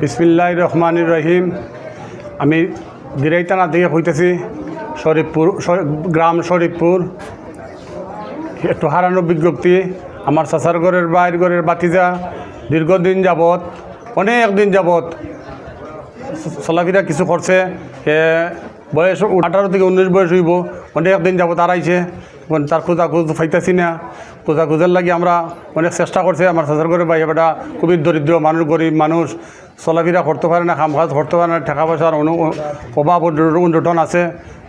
বিসমিল্লাহির রহমানির রহিম। আমি দিরাইতানা থেকে কইতেছি, শরীফপুর গ্রাম শরীফপুর। একটু হারানোর বিজ্ঞপ্তি, আমার চাচার ঘরের বাইর ঘরের বাতিজা দীর্ঘদিন যাবৎ, অনেক দিন যাবৎ চলাফেরা কিছু করছে। বয়স 18 থেকে 19 বয়স হইব, অনেক দিন যাবৎ আড়াইছে। তার খোঁজ পাইতেছি না। খোঁজার লাগি আমরা অনেক চেষ্টা করছি। আমার চাচার ঘরের বাইরে বেটা খুবই দরিদ্র মানুষ, গরিব মানুষ, চলাফেরা করতে পারে না, কাম কাজ করতে পারে না, টাকা পয়সার অভাব উন্নটন আছে।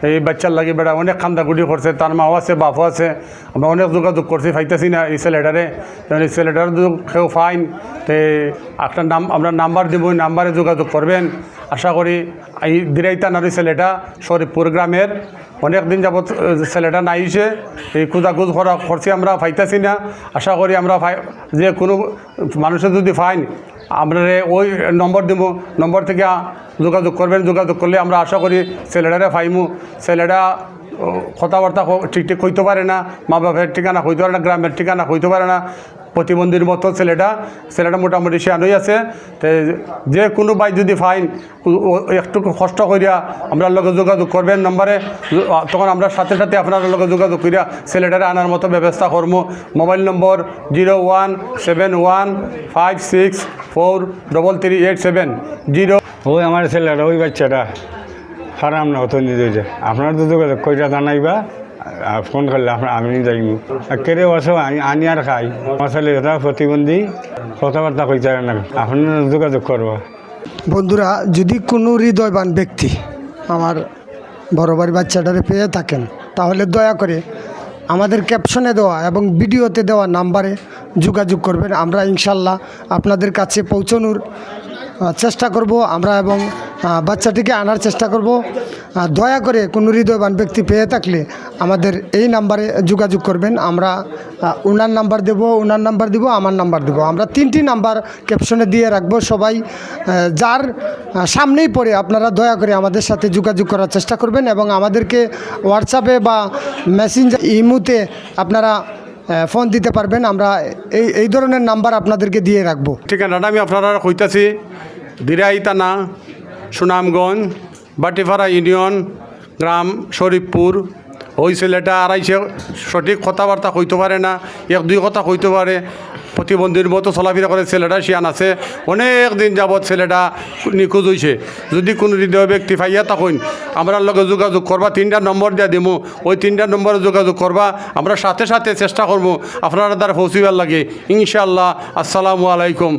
এই বাচ্চার লাগি বেটা অনেক খান্দাকুটি করছে, তার মাও আছে, বাপও আছে। আমরা অনেক যোগাযোগ করছি, পাইতেছি না এই ছেলেটারে। এই ছেলেটার কেউ ফাইন তো একটা আমরা নাম্বার দিব, ওই নাম্বারে যোগাযোগ করবেন। আশা করি এই দিরাইতানার ওই ছেলেটা শরীফপুর গ্রামের, অনেক দিন যাবৎ ছেলেটা নাইছে। এই খোঁজাখুঁজ করছি, আমরা পাইতেছি না। আশা করি আমরা যে কোনো মানুষের যদি ফাইন আমরা ওই নম্বর দেবো, নম্বর থেকে যোগাযোগ করবেন। যোগাযোগ করলে আমরা আশা করি ছেলেটারে ফাইমু। ছেলেটা কথাবার্তা ঠিক কইতে পারে না, মা বাপের ঠিকানা কইতে পারে না, গ্রামের ঠিকানা কইতে পারে না, প্রতিবন্ধীর মতো ছেলেটা মোটামুটি শিয়ানই আছে। তো যে কোনো ভাই যদি ফাইন একটু কষ্ট করিয়া আমরা লগে যোগাযোগ করবেন নম্বরে, তখন আমরা সাথে সাথে আপনার লগে যোগাযোগ করিয়া ছেলেটারে আনার মতো ব্যবস্থা করবো। মোবাইল নম্বর 017156433870। ওই আমার ছেলেটা, ওই বাচ্চাটা খারাপ না হতো নিজে। আপনার তো যোগাযোগ কইটা জানাইবা, ফোন করলে আমি যাইম। কেড়ে বসো আনি আর খাই। আমার ছেলে এটা প্রতিবন্ধী, কথাবার্তা কইতে পারে না, আপনার যোগাযোগ করবো। বন্ধুরা, যদি কোনো হৃদয়বান ব্যক্তি আমার বড় বাড়ির বাচ্চাটারে পেয়ে থাকেন, তাহলে দয়া করে আমাদের ক্যাপশনে দেওয়া এবং ভিডিওতে দেওয়া নাম্বারে যোগাযোগ করবেন। আমরা ইনশাল্লাহ আপনাদের কাছে পৌঁছানোর চেষ্টা করব আমরা, এবং বাচ্চাটিকে আনার চেষ্টা করব। দয়া করে কোনো হৃদয়বান ব্যক্তি পেয়ে থাকলে আমাদের এই নাম্বারে যোগাযোগ করবেন। আমরা ওনার নাম্বার দেব, ওনার নাম্বার দিব, আমার নাম্বার দেব। আমরা 3টি নাম্বার ক্যাপশনে দিয়ে রাখবো। সবাই যার সামনেই পড়ে আপনারা দয়া করে আমাদের সাথে যোগাযোগ করার চেষ্টা করবেন, এবং আমাদেরকে হোয়াটসঅ্যাপে বা মেসেঞ্জার, ইমোতে আপনারা ফোন দিতে পারবেন। আমরা এই ধরনের নাম্বার আপনাদেরকে দিয়ে রাখবো। ঠিকানাটা আমি আপনারা কইতাছি, দিরাইতানা, সুনামগঞ্জ, বাটিপাড়া ইউনিয়ন, গ্রাম শরীফপুর। ওই ছেলেটা আড়াইছে, সঠিক কথাবার্তা কইতে পারে না, 1-2 কথা কইতে পারে, প্রতিবন্ধীর মতো চলাফেরা করে। ছেলেটা শিয়ান আছে, অনেক দিন যাবৎ ছেলেটা নিখোঁজ হয়েছে। যদি কোনো হৃদয় ব্যক্তি পাইয়া তখন আমরা লগে যোগাযোগ করবা। 3টা নম্বর দিয়ে দিব, ওই 3টা নম্বরে যোগাযোগ করবা। আমরা সাথে সাথে চেষ্টা করবো আপনারা দ্বারা পৌঁছিবার লাগে ইনশাআল্লাহ। আসসালামু আলাইকুম।